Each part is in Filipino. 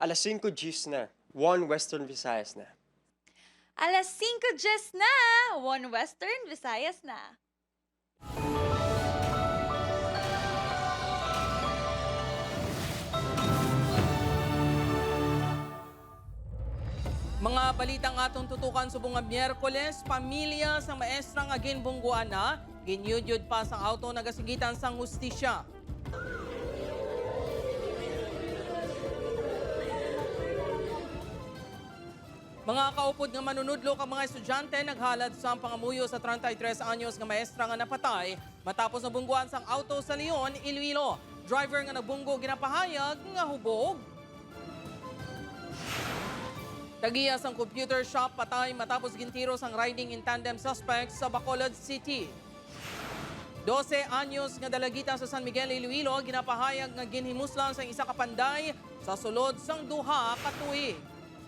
Alas 5 Gs na. 1 Western Visayas na. Alas 5 Gs na! 1 Western Visayas na. Mga balitang atong tutukan subong nga Miyerkules, pamilya sa maestrang agin bungguan na, ginyudyod pa sa auto nagasigitan sang hustisya. Mga kaupod nga manunudlo kang mga estudyante naghalad sa pangamuyo sa 33 anyos nga maestra nga napatay matapos nabungguan sang auto sa Leon, Iloilo. Driver nga nagbunggo ginapahayag nga hubog. Tagiya sang computer shop patay matapos gintiro sang riding in tandem suspect sa Bacolod City. 12 anyos nga dalagita sa San Miguel, Iloilo ginapahayag nga ginhimuslan sang isa ka panday sa sulod sang duha ka tuig.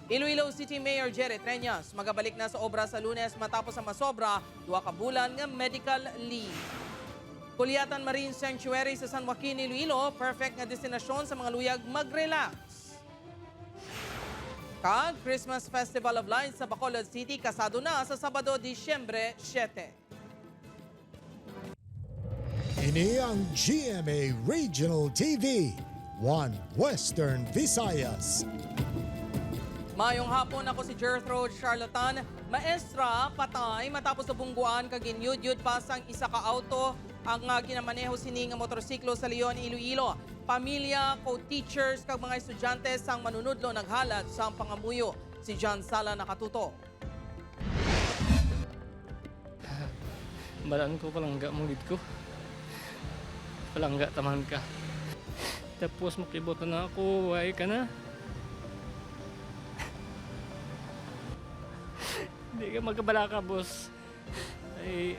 Iloilo City Mayor Jerry Treñas magabalik na sa obra sa Lunes matapos ang masobra 2 ka bulan nga medical leave. Kulyatan Marine Sanctuary sa San Joaquin, Iloilo, perfect nga destinasyon sa mga luyag mag-relax. Kag Christmas Festival of Lights sa Bacolod City kasado na sa Sabado, Disyembre 7. Ini ang GMA Regional TV, 1 Western Visayas. Mayong hapon, ako si Gertrude Charlatan. Maestra, patay matapos nabungguan kag ginyudyud pa sang isa ka auto ang ginamaneho sini nga motorsiklo sa Leon, Iloilo. Pamilya, co-teachers kag mga estudyante sang manunudlo naghalad sa pangamuyo. Si John Sala nakatuto. Balaan ko palangga mo gid ko. Palangga taman ka. Tapos makibutan na ako, way ka na. Hindi ka magkabala ka, boss. Ay,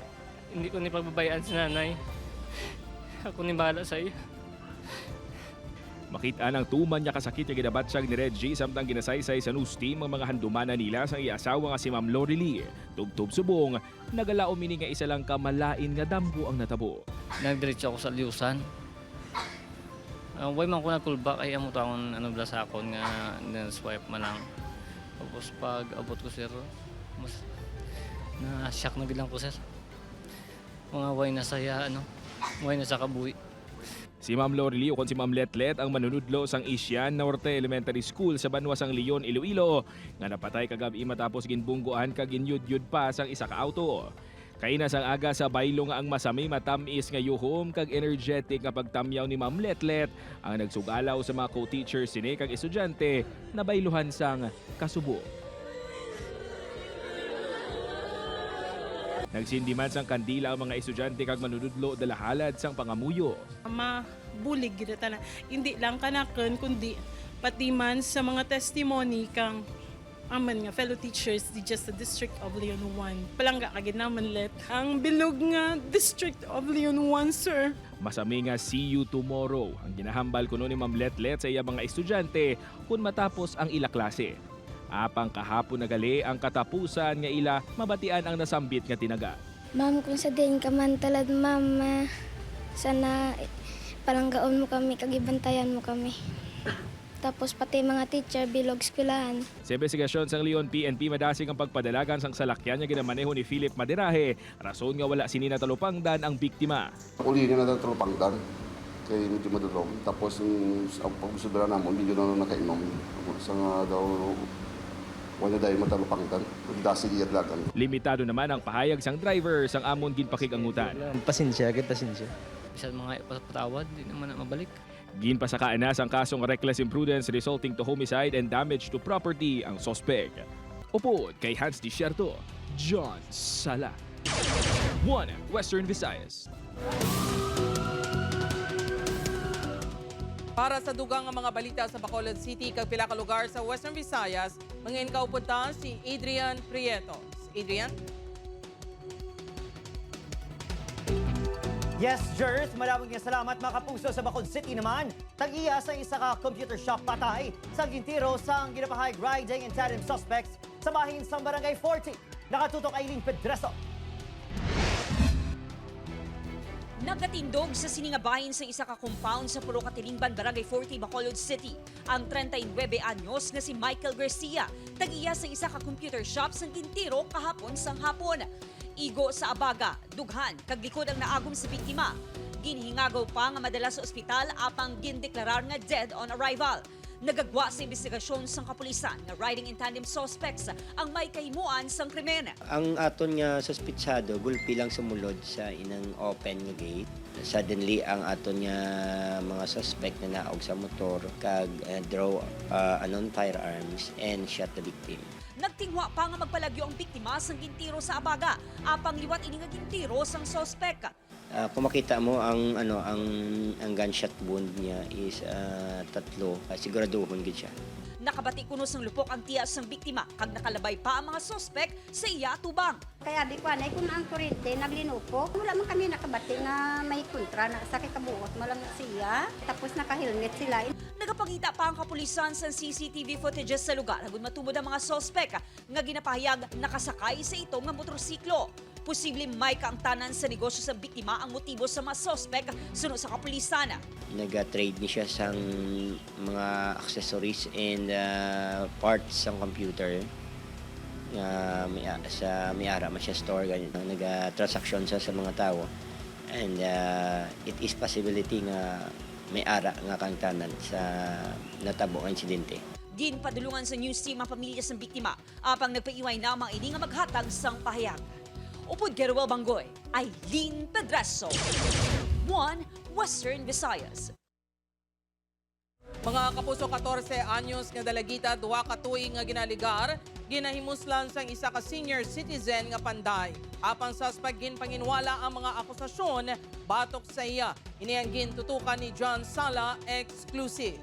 hindi ko ni pagbabayaan si nanay. Ako ni bahala sa iyo. Makita ng tuman niya kasakit yung ginabatsag ni Reggie samtang ginasaysay sa news team ang mga handumana nila sa iasawa nga si Ma'am Lorely. Tubtub subong, nagalaom ini nga isa lang kamalain nga damgo ang natabo. Nagdiretso ako sa liusan. Way man ko nagkulbak ay amo taon bla sa akon nga swipe man lang. Tapos pag abot ko sir, mas na-shock na bilang ko sir. Mga way na saya way na sa kabuhi. Si Ma'am Lorely o kon si Ma'am Letlet ang manunudlo sang Asian Norte Elementary School sa Banwasang Leon, Iloilo nga napatay kagabi matapos ginbungguan kag ginyudyud pa sang isa ka auto. Kaina sang aga sa baylo nga ang masami matamis nga yuhom kag energetic nga pagtamyaw ni Ma'am Letlet ang nagsugalaw sa mga co-teachers sini kag estudyante na bayluhan sang kasubo. Nagsindiman sang kandila ang mga estudyante kag manunudlo dalahalad sang pangamuyo. Mabulig gid ta na. Hindi lang kanaken kundi pati man sa mga testimony kang aman nga fellow teachers di just sa District of Leon 1. Palangga kagid naman let ang bilog nga District of Leon 1, sir. Masami nga see you tomorrow ang ginahambal kuno ni Ma'am Letlet sa iya mga estudyante kun matapos ang ila klase. Apang kahapon na gali ang katapusan nga ila mabatian ang nasambit nga tinaga. Ma'am, kung sa din ka man talad, ma'am, sana palanggaon mo kami, kagibantayan mo kami. Tapos pati mga teacher, bilog eskwelahan. Sa investigasyon sang Leon PNP madasig ang pagpadalagan sang salakyan nga ginamaneho ni Philip Maderahe, rason nga wala sini natalupangdan ang biktima. Uli na natalupangdan kay medyo madulong. Tapos ang pagsudra namon, medyo na nakainom. Sa nga daw wala dahil matalupangdan, dasig iyadlagan. Limitado naman ang pahayag sang driver sang amon ginpakigangutan. Pasensya, pasensya. Isa mga patawad, di naman na mabalik. Ginpasakaan na sang kasong reckless imprudence resulting to homicide and damage to property ang sospek. Upod kay Hans Desierto, John Sala. 1 Western Visayas. Para sa dugang nga mga balita sa Bacolod City kag pila ka lugar sa Western Visayas, mangin kaupod ta si Adrian Prieto. Adrian? Yes, Jers, maraming salamat mga kapuso sa Bacolod City naman. Tag-iya sa isa ka computer shop patay sa gintiro sang ginapahayag riding and tandem suspects sa bahin sa Barangay 40. Nakatutok Aileen Pedreso. Nagatindog sa siningabahin sa isa ka compound sa Puro Katilingban, Barangay 40, Bacolod City. Ang 39 anyos nga si Michael Garcia, tag-iya sa isa ka computer shop sa Quintero kahapon sang hapon. Igo sa abaga, dughan, kag likod ang naagom sa biktima. Ginhingagaw pa nga madala sa ospital apang gindeklarar nga dead on arrival. Nagagwa sa investigasyon sang kapulisan nga riding in tandem suspects ang may kahimuan sang krimen. Ang aton nga suspitsado gulpi lang sumulod sa inang open nga gate. Suddenly ang aton nga mga suspect na naog sa motor kag draw unknown firearms and shot the victim. Nagtingwa pa nga magpalagyo ang biktima sang gintiro sa abaga, apang liwat ini nga gintiro sang suspect. Kung makita mo ang gunshot wound niya is 3, siguraduhon gid siya. Nakabati kuno sang lupok ang tiya sang biktima kag nakalabay pa ang mga suspect sa iya tubang. Kaya di ko anay kung ang kurente naglinupok, wala man kami nakabati na may kontra na sa kikabuot mo lang siya, tapos naka-helmet sila. Nagapakita pa ang kapulisan sa CCTV footages sa lugar hanggang matubod ang mga suspect nga ginapahayag nakasakay sa ito nga motorsiklo. Posible may kaangtanan sa negosyo sa biktima ang motibo sa mga suspect sunod sa kapulisan. Nag-trade ni siya sang mga accessories and parts ng computer. Sa may-ara man siya store, nag-transaction siya sa mga tao. And it is possibility nga may-ara nga kaangtanan sa natabo nga insidente. Ginpadulungan sa news team ang pamilya sa biktima apang nagpaiway na mga ini nga maghatag sang pahayag. Upod Geruel Bangoy, Aileen Pedreso, 1 Western Visayas. Mga kapuso, 14 anyos nga dalagita, 2 ka tuig nga ginaligar, ginahimuslan sang isa ka senior citizen nga panday. Apang suspect ginpanginwala ang mga akusasyon batok sa iya. Ini ang gintutukan ni John Sala, exclusive.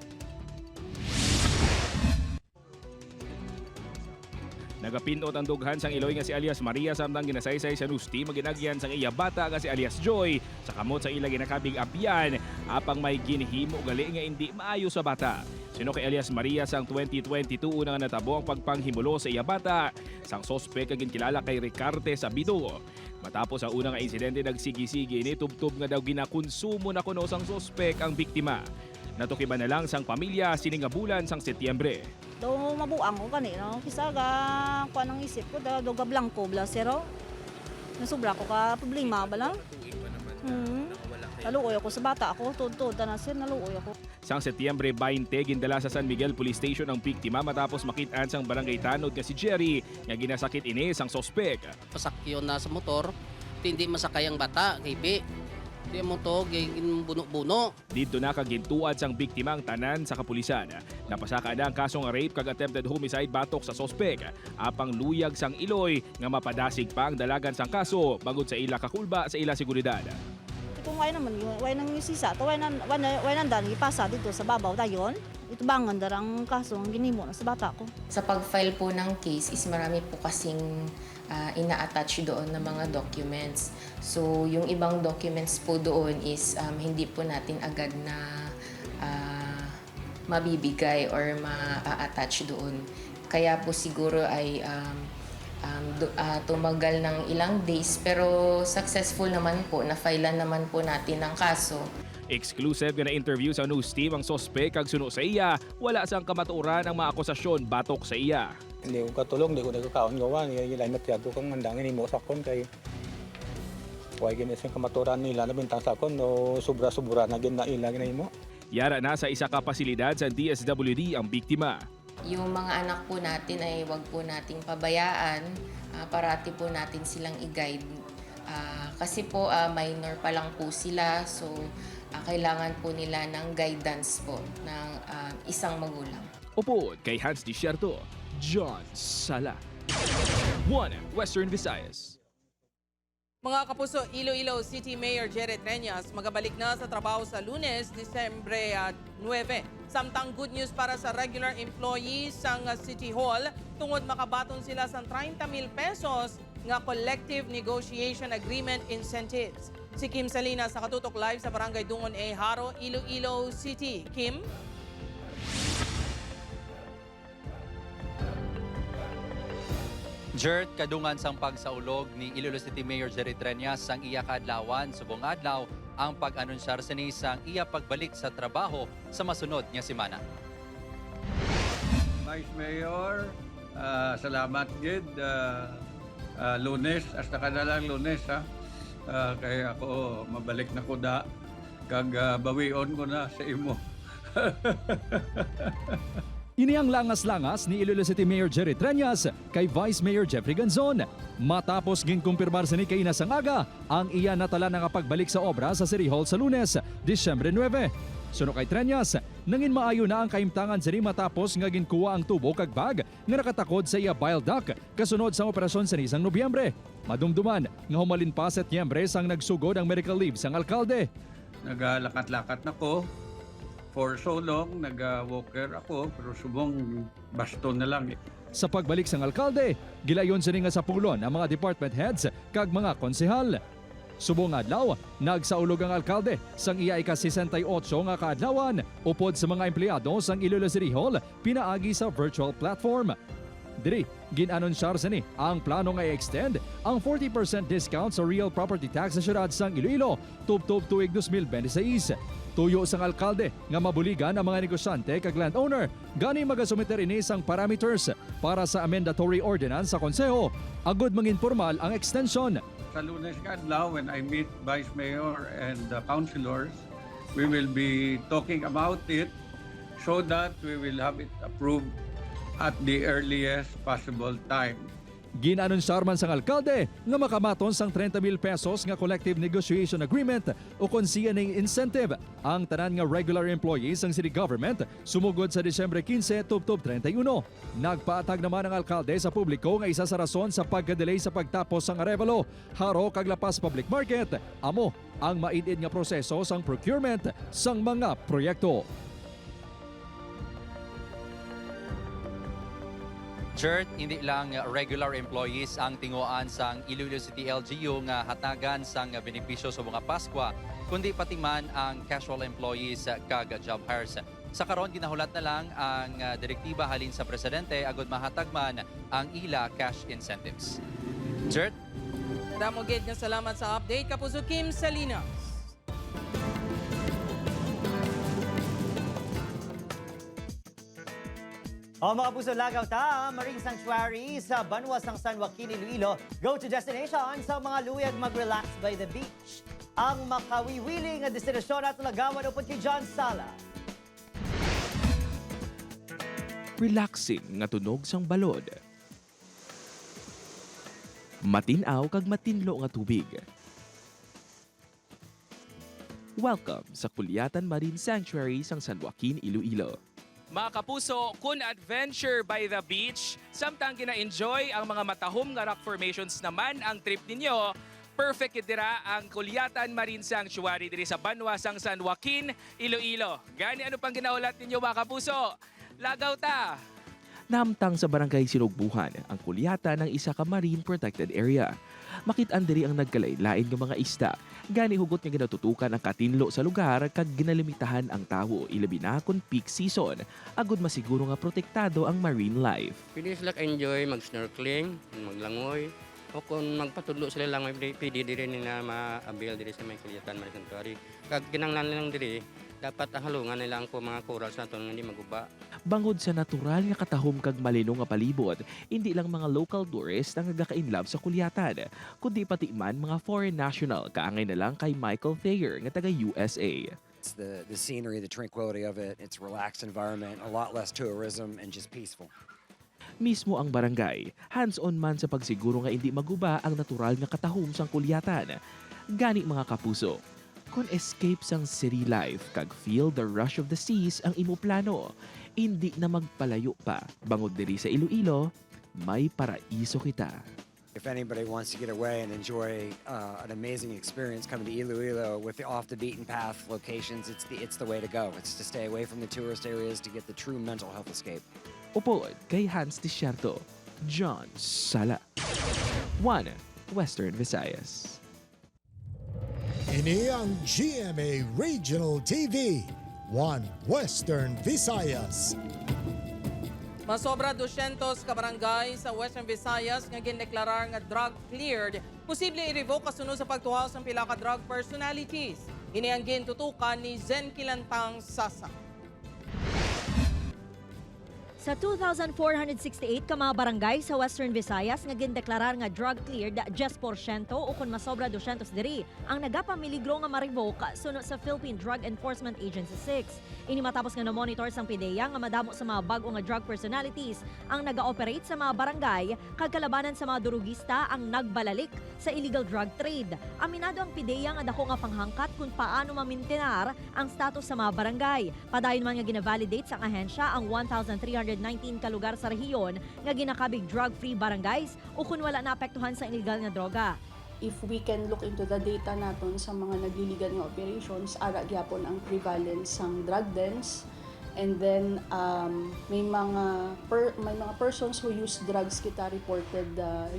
Nagapindot ang dughan sang Iloy nga si alias Maria samtang ginasaysay sa news team maginagyan sang iya bata nga si alias Joy sa kamot sa ila ginakabing apyan apang may ginhimo gali nga hindi maayo sa bata. Sino kay alias Maria sang 2022 unang natabo ang pagpanghimulo sa iya bata sang sospek nga ginkilala kay Ricarte Sabido. Matapos ang unang insidente nagsigi-sigi ni tubtub nga daw ginakonsumo na kuno sang sospek ang biktima. Natukiban na lang sang pamilya sining nga bulan sang Setyembre. Do mabuang ko kanino. Kisa ga kuan ang isip ko do gablang ko bla zero. Nasubra ko ka problema ba lang? Naluoy ako sa bata ako, tuntun na sir, naluoy ako. Sang Setyembre 20, gindala sa San Miguel Police Station ang biktima matapos makitaan sang barangay tanod nga si Jerry nga ginasakit ini sang sospek. Pasakyo na sa motor, hindi masakay ang bata, kipi. Di mo to, buno-buno. Dito na kagintuad sang biktima ang tanan sa kapulisan. Napasaka na ang kasong rape kag attempted homicide batok sa sospek. Apang luyag sang Iloy nga mapadasig pa ang dalagan sang kaso bangod sa ila kakulba sa ila seguridad. Kung why naman yun, why nang sisa, to why nang dali ipasa dito sa babaw dayon. Ito bangan darang kaso ang ginimo na sa bata ko. Sa pag-file po ng case is marami po kasing ina-attach doon na mga documents. So, yung ibang documents po doon is hindi po natin agad na mabibigay or ma-attach doon. Kaya po siguro ay tumagal ng ilang days pero successful naman po, na-filean naman po natin ang kaso. Exclusive nga na interview sa news team ang sospek kag suno sa iya, wala sang kamatuoran ang mga akusasyon batok sa iya. Hindi ko katulong, hindi ko nagkakaon gawa. Ilay matyado kang mandangin mo sa kon kay huwag ginising kamaturan nila na bintang sa kon o sobra-sobra na ilagin mo. Yara na sa isa ka pasilidad sa DSWD ang biktima. Yung mga anak po natin ay wag po nating pabayaan. Parati po natin silang i-guide. Kasi po minor pa lang po sila, so kailangan po nila ng guidance po ng isang magulang. Upod kay Hans Desierto, John Sala, 1 Western Visayas. Mga kapuso, Iloilo City Mayor Jerry Treñas magabalik na sa trabaho sa Lunes, Disyembre 9. Samtang good news para sa regular employees ng City Hall tungod makabaton sila sa 30,000 pesos nga collective negotiation agreement incentives. Si Kim Salinas sa Katutok Live sa Barangay Dungon A. Haro, Iloilo City. Kim? Jert, kadungan sang pagsaulog ni Iloilo City Mayor Jerry Treñas sang iya kaadlawan subong adlaw ang pag-anunsyar sa nisang iya pagbalik sa trabaho sa masunod nga semana. Vice Mayor, salamat gid. Lunes, hasta ka na lang Lunes ha. Kaya ako mabalik na ko da. Kag bawion ko na sa imo. Ini ang langas-langas ni Iloilo City Mayor Jerry Treñas kay Vice Mayor Jeffrey Ganzon. Matapos ginkumpirmar sa ni kay Inasangaga, ang iya natala nga pagbalik sa obra sa City Hall sa Lunes, Disyembre 9. Suno kay Treñas, nangin maayo na ang kaimtangan sini matapos nga ginkuha ang tubo kag bag nga nakatakod sa iya bile duct kasunod sa operasyon sa nisang Nobyembre. Madumduman nga humalin pa Setyembre sang nagsugod ang medical leave sang alkalde. Nagalakat-lakat na ko. For so long, nag-walker ako, pero subong baston na lang. Sa pagbalik sang alkalde, gilayon sini nga sa pulon ang mga department heads kag mga konsehal. Subong adlaw, nagsaulog ang alkalde sang iya ika-68 nga kaadlawan upod sa mga empleyado sang Iloilo City Hall pinaagi sa virtual platform. Diri, ginanonsyar sini ang plano nga i-extend ang 40% discount sa real property tax sa syudad sang Iloilo tubtob tuig 2026. Tuyo sang alkalde nga mabuligan ang mga negosyante kag landowner gani magasumiter ini sang parameters para sa amendatory ordinance sa konseho agud mangin formal ang extension. Sa Lunes kadlaw, when I meet Vice Mayor and the councilors, we will be talking about it so that we will have it approved at the earliest possible time. Ginanonsyar man sang alkalde nga makamaton sang 30,000 pesos nga collective negotiation agreement o kon CNA incentive ang tanan nga regular employees sang city government sumugod sa Disyembre 15 tubtob 31. Nagpaatag naman ang alkalde sa publiko nga isa sa rason sa pagka-delay sa pagtapos sang arevalo haro kag lapas public market amo ang maidid nga proseso sang procurement sang mga proyekto. Chert, hindi lang regular employees ang tinguan sang Iloilo City LGU nga hatagan sang benepisyo sa mga Paskwa, kundi pati man ang casual employees kag job hires. Sa karon ginahulat na lang ang direktiba halin sa presidente agud mahatag man ang ila cash incentives. Chert? Damo gid nga salamat sa update Kapuso Kim Salinas. O mga puso, lagaw ta, Marine Sanctuary sa Banwa sang San Joaquin, Iloilo. Go to destination sa mga luyag mag-relax by the beach. Ang makawiwili nga destinasyon at lagawan upod kay John Sala. Relaxing nga tunog sang balod. Matinaw kag matinlo nga tubig. Welcome sa Kulyatan Marine Sanctuary sang San Joaquin, Iloilo. Mga kapuso, kun adventure by the beach, samtang gina-enjoy ang mga matahom nga rock formations naman ang trip ninyo, perfect dira ang Kulyatan Marine Sanctuary diri sa Banwa sang San Joaquin, Iloilo. Gani ano pang ginaulat ninyo mga kapuso? Lagaw ta! Namtang sa barangay Sinugbuhan ang kulyatan ng isa ka marine protected area. Makit-an diri ang nagkalain-lain ng mga isda. Gani hugot nga ginatutukan ang katinlo sa lugar kag ginalimitahan ang tawo ilabi na kun peak season. Agud masiguro nga protektado ang marine life. Pwede sila enjoy mag-snorkeling, maglangoy, o kung magpatudlo sila lang may pwede diri nila ma-avail diri sa may Kulyatan Marine Sanctuary. Kag kinanglan lang diri, dapat halungan nila ang mga corals naton nga hindi maguba. Bangod sa natural nga katahom kag malino nga palibot, hindi lang mga local tourists ang nagaka-inlove sa kulyatan, kundi pati man mga foreign national kaangay na lang kay Michael Thayer nga taga USA. It's the scenery, the tranquility of it, it's a relaxed environment, a lot less tourism and just peaceful. Mismo ang barangay, hands-on man sa pagsiguro nga hindi maguba ang natural nga katahom sang kulyatan. Gani mga kapuso, kon escape sang city life kag feel the rush of the seas ang imo plano, hindi na magpalayo pa. Bangod diri sa Iloilo, may paraiso kita. If anybody wants to get away and enjoy an amazing experience coming to Iloilo with the off the beaten path locations, it's the way to go. It's to stay away from the tourist areas to get the true mental health escape. Upod kay Hans Desierto, John Sala. 1 Western Visayas. Ini ang GMA Regional TV, 1 Western Visayas. Masobra 200 ka barangay sa Western Visayas nga gindeklarar nga drug cleared, posible i-revoke kasunod sa pagtuhaw sa pila ka drug personalities. Ini ang gintutukan ni Zen Kilantang Sasa. Sa 2,468 ka mga barangay sa Western Visayas nga gindeklarar nga drug cleared 10% o kung masobra 200 diri ang nagapamiligro nga ma-revoke suno sa Philippine Drug Enforcement Agency 6. Ini matapos nga na-monitor sang PDEA nga madamo sa mga bago nga drug personalities ang naga-operate sa mga barangay kag kalabanan sa mga durugista ang nagbalalik sa illegal drug trade. Aminado ang PDEA nga dako nga panghangkat kung paano mamintenar ang status sa mga barangay. Padayon man nga gina-validate sa ahensya ang 1,319 ka lugar sa rehiyon nga ginakabig drug-free barangays o kung wala naapektuhan sa illegal nga droga. If we can look into the data naton sa mga nagliligan nga operations, ara gyapon ang prevalence ng drug dens. And then may mga persons who use drugs kita reported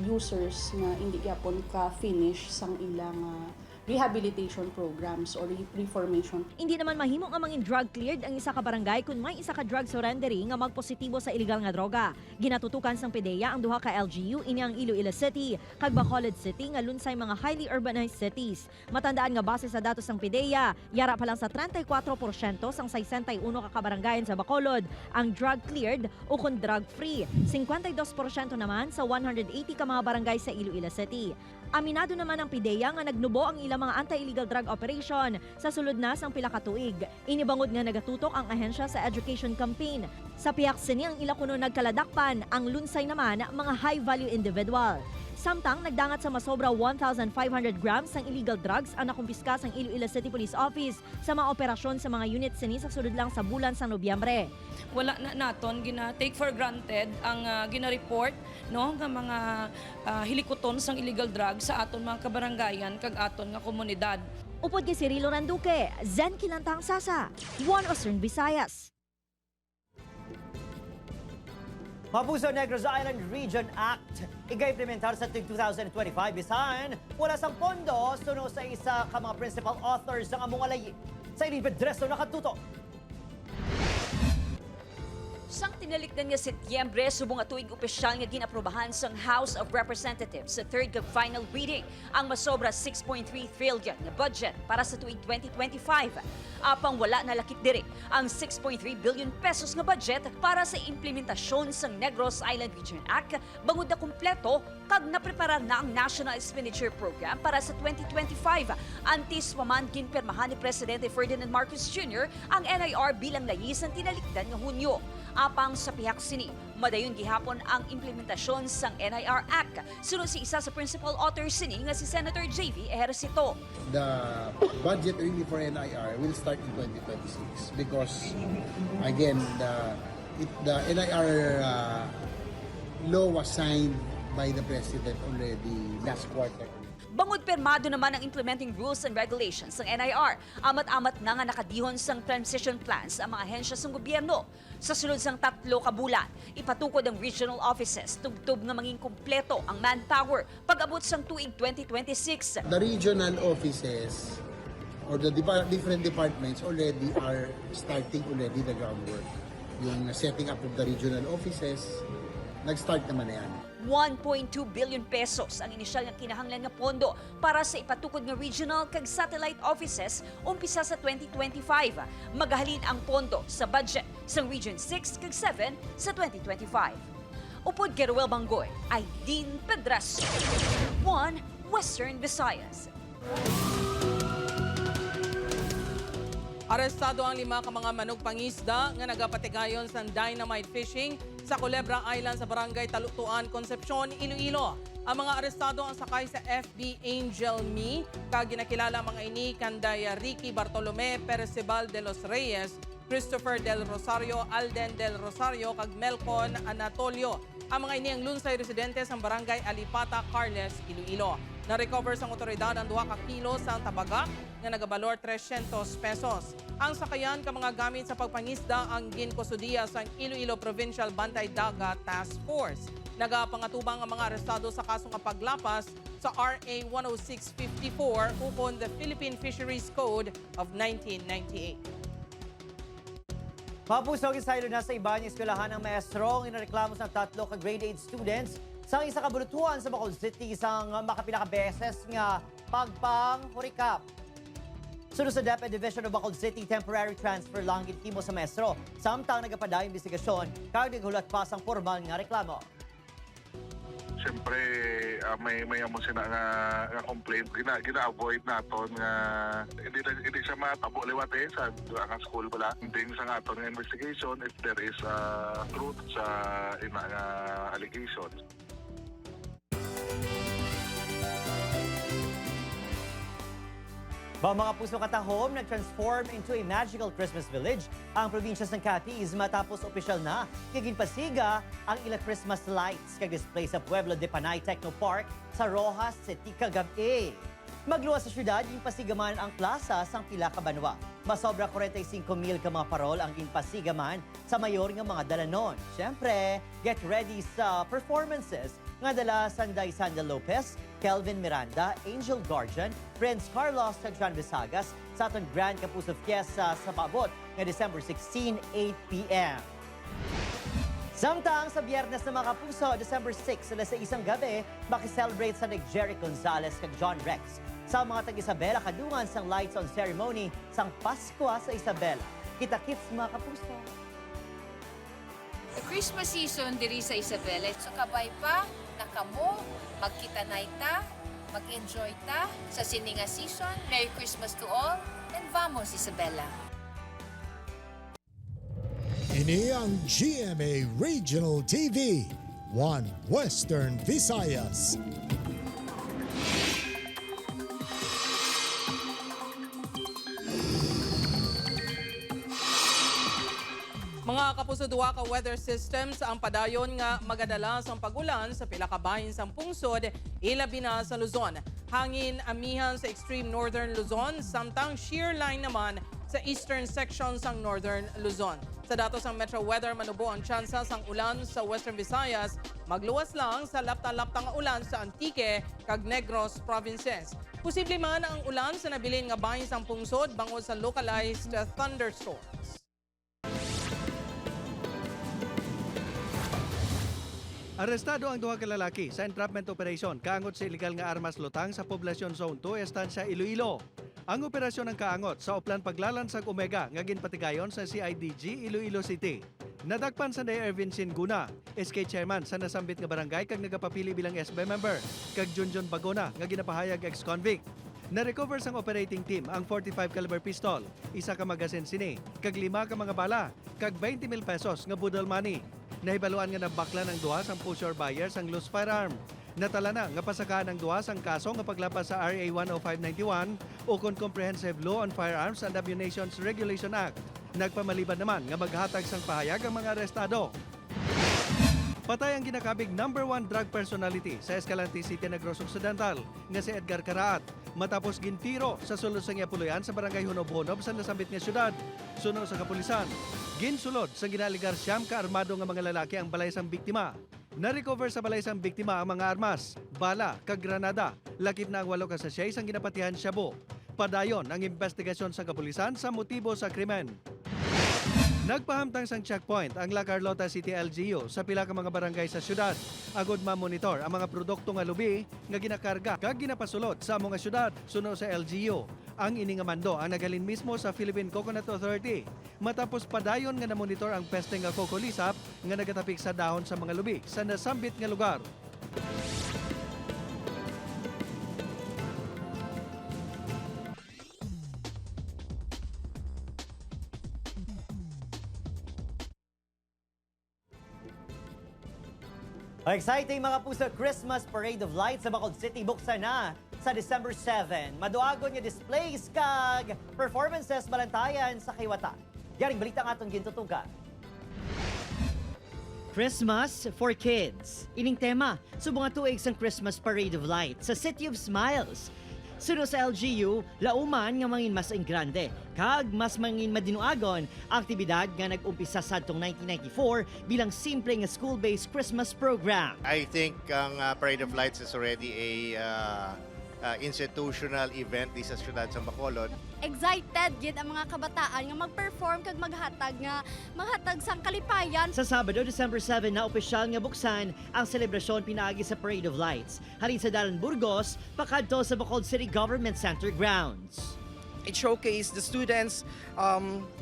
users nga hindi gyapon ka finish sang ilang rehabilitation programs or reformation. Hindi naman mahimo nga mangin drug cleared ang isa ka barangay kung may isa ka drug surrendering nga magpositibo sa illegal nga droga. Ginatutukan sang PDEA ang duha ka LGU ini ang Iloilo City kag Bacolod City nga lunsay mga highly urbanized cities. Matandaan nga base sa datos sang PDEA, yara pa lang sa 34% sang 61 ka kabarangayan sa Bacolod ang drug cleared o kung drug free. 52% naman sa 180 ka mga barangay sa Iloilo City. Aminado naman ang PDEA nga nagnubo ang ilang mga anti-illegal drug operation sa sulod na sang pila ka tuig. Inibangod nga nagatutok ang ahensya sa education campaign. Sa piyak sini ang ila kuno nagkaladakpan, ang lunsay naman mga high-value individual. Samtang nagdangat sa masobra 1,500 grams ng illegal drugs ang nakumpiska sa Iloilo City Police Office sa mga operasyon sa mga unit sini sa sulod lang sa bulan sa Nobyembre. Wala na naton gina-take for granted ang gina-report no nga mga hilikoton sang illegal drugs sa aton mga kabarangayan kag aton nga komunidad. Upod kay Cirilo Randuque, Zen Kilantang Sasa, One Western Visayas. Mapuso Negros Island Region Act iga-implementar sa 2025 bisan wala sang pondo suno sa isa ka mga principal authors ng among alayi. Sa Ilibid Dreso nakatuto. Sang tinalikdan nga Setyembre, subong nga tuig opisyal nga ginaprobahan sang House of Representatives sa third kag final reading ang masobra 6.3 trillion nga budget para sa tuig 2025. Apang wala na lakit diri ang 6.3 billion pesos nga budget para sa implementasyon sang Negros Island Region Act bangod na kumpleto kag naprepara na ang National Expenditure Program para sa 2025. Antis waman ginpirmahan ni Presidente Ferdinand Marcos Jr. ang NIR bilang layis ng tinalikdan nga Hunyo. Apang sa pihak sini, madayon gihapon ang implementasyon sang NIR Act. Sunod si isa sa principal author sini nga si Senator JV Ejercito. The budget really for NIR will start in 2026 because again the NIR law was signed by the President already last quarter. Bangod permado naman ang implementing rules and regulations ng NIR. Amat-amat na nga nakadihon sang transition plans ang mga ahensya ng gobyerno. Sa sunod sang 3 ka bulan, ipatukod ang regional offices, tubtub nga maging kumpleto ang manpower pag-abot sang tuig 2026. The regional offices or the different departments already are starting already the groundwork. Yung setting up of the regional offices, nag-start naman na yan. 1.2 billion pesos ang inisyal nga kinahanglan nga pondo para sa ipatukod nga regional kag satellite offices umpisa sa 2025. Magahalin ang pondo sa budget sa Region 6 kag 7 sa 2025. Upod kay Ruel Bangoy, Aideen Pedraso, One Western Visayas. Arestado ang 5 ka mga manugpangisda nga nagapatigayon sa dynamite fishing sa Culebra Island sa Barangay Talutuan, Concepcion, Iloilo. Ang mga arestado ang sakay sa FB Angel Me, kag ginakilala mga ini kandaya Ricky Bartolome Percival de los Reyes, Christopher del Rosario, Alden del Rosario, kag Melcon Anatolio. Ang mga ini ang lunsay residente sa Barangay Alipata, Carles, Iloilo. Na-recover sa otoridad ang 2 ka kilo sa tabaga nga nagabalor 300 pesos. Ang sakayan ka mga gamit sa pagpangisda ang ginkusudiya sa Iloilo Provincial Bantay Dagat Task Force. Nagapangatubang ang mga arestado sa kaso nga paglapas sa RA 10654 upon the Philippine Fisheries Code of 1998. Mapusog isaylo na sa iba ng eskwelahan ng maestrong inareklamo sa 3 ka grade 8 students sa isa ka bulutuan sa Bacolod City isang makapila ka beses nga pagpanghurikap. Sunod sa DepEd Division of Bacolod City, temporary transfer lang gitimo sa maestro. Samtang nagapaday investigasyon, kag naghulat pa sang formal nga reklamo. Siyempre, may amo sina nga complaint. Gina-avoid naton nga hindi siya matabo liwat sa ang school pala. Hindi sa aton nga investigation if there is truth sa ina nga allegations. Mga puso katahom, nag-transform into a magical Christmas village ang probinsya ng Capiz matapos opisyal na kiginpasiga ang ila Christmas lights kag display sa Pueblo de Panay Techno Park sa Rojas City kagabi. Magluwas sa syudad, ginpasigaman ang plaza sang pila ka banwa. Masobra 45,000 ka mga parol ang ginpasigaman sa mayor nga mga dalanon. Siyempre, get ready sa performances nga dala Sanday Sandal Lopez, Kelvin Miranda, Angel Guardian, Prince Carlos kag John Visagas sa aton Grand Kapuso Fiesta sa paabot nga December 16, 8 p.m. Samtang sa Biyernes na mga kapuso, December 6, alas 6 gabi, makiselebrate sa Jerry Gonzalez kag John Rex sa mga tag-Isabela kadungan sang lights on ceremony sang Pasko sa Isabela. Kita-kits mga kapuso. The Christmas season diri sa Isabela. So kabay pa, nakamo, magkita-nay ta, mag-enjoy ta sa sininga season. Merry Christmas to all and vamos Isabela. Ini ang GMA Regional TV, One Western Visayas. Mga kapuso, duha ka weather systems ang padayon nga magadalas ang pagulan sa pila ka bahin sang pungsod, ilabi na sa Luzon. Hangin amihan sa extreme northern Luzon, samtang shear line naman sa eastern section sang northern Luzon. Sa datos ng Metro Weather, manubo ang tsansa sang ulan sa Western Visayas, magluwas lang sa lapta-lapta nga ulan sa Antique kag Negros provinces. Posible man ang ulan sa nabilin nga bahin sang pungsod bangod sa localized thunderstorms. Arestado ang duha ka lalaki sa entrapment operation kaangot sa illegal nga armas lutang sa Poblacion Zone 2, Estancia, Iloilo. Ang operasyon ng kaangot sa Oplan Paglalansag Omega nga ginpatigayon sa CIDG Iloilo City. Nadakpan sa Day Ervin Singuna, SK Chairman sa nasambit nga barangay kag nagapapili bilang SB member, kag Junjun Bagona nga ginapahayag ex-convict. Na-recover sang operating team ang 45 caliber pistol, isa ka magasin sini, kag 5 ka mga bala, kag 20 mil pesos nga budol money. Nahibaluan nga nabakla ng duha sang pusher buyers ang loose firearm. Natala na nga pasakahan ng duha sang kaso nga paglapas sa RA 10591 o Comprehensive Law on Firearms and Ammunitions Regulation Act. Nagpamaliban naman nga maghatag sang pahayag ang mga arestado. Patay ang ginakabig #1 drug personality sa Escalante City, Negros Occidental nga si Edgar Caraat matapos gintiro sa sulod sang Yapuluyan sa barangay Hunob-Hunob sa nasambit nga syudad. Suno sa kapulisan, ginsulod sa ginaligar siyam ka armado nga mga lalaki ang balay sang biktima. Na-recover sa balay sang biktima ang mga armas, bala, kag granada. Lakip na ang 8 ka sachet sang ginapatihan shabu. Padayon ang investigasyon sa kapulisan sa motibo sa krimen. Nagpahamtang sang checkpoint ang La Carlota City LGU sa pila ka mga barangay sa syudad. Agod ma-monitor ang mga produkto nga lubi nga ginakarga kag ginapasulod sa mga syudad suno sa LGU. Ang ining nga mando ang nagalin mismo sa Philippine Coconut Authority. Matapos padayon nga na-monitor ang peste nga coco lisap nga nagatapik sa dahon sa mga lubi sa nasambit nga lugar. Exciting mga puso, Christmas Parade of Lights sa Bacolod City buksan na sa December 7. Maduagon nga displays kag performances balantayan sa Kiwata. Yaring balita nga atong gintutugan. Christmas for Kids. Ining tema, subong nga tuig sang Christmas Parade of Lights sa City of Smiles. Suno sa LGU, lauman nga mangin mas grande, kag mas mangin madinuagon ang aktibidad nga nag-umpisa sa atong 1994 bilang simple nga school-based Christmas program. I think ang Parade of Lights is already a institutional event di sa syudad sa Bacolod. Excited gid ang mga kabataan nga mag-perform kag maghatag sang kalipayan. Sa Sabado, December 7 na opisyal nga buksan ang selebrasyon pinaagi sa Parade of Lights. Halin sa Dalan Burgos, pakadto sa Bacolod City Government Center grounds. It showcased the students'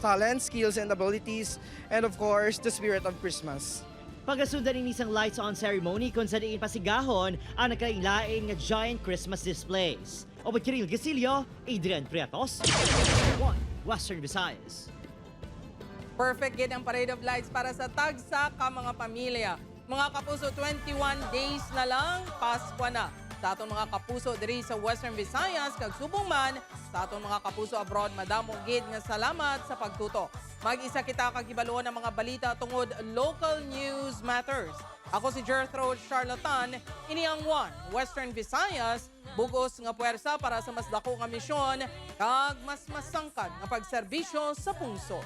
talent, skills, and abilities, and of course, the spirit of Christmas. Pagasundan ng isang lights-on ceremony kung saan pasigahon ang nakailain nga giant Christmas displays. Obot Kiril Gasilio, Adrian Priatos, One Western Visayas. Perfect gid ang Parade of Lights para sa tagsa ka mga pamilya. Mga kapuso, 21 days na lang, Pasko na. Sa atong mga kapuso diri sa Western Visayas, kag subong man, sa atong mga kapuso abroad, madamong gid nga salamat sa pagtuto. Mag-isa kita kag ibaluon ang mga balita tungod local news matters. Ako si Jethro Charlatan, ini ang One Western Visayas, bugos nga puwersa para sa mas dako nga misyon kag mas masangkad nga pagserbisyo sa pungso.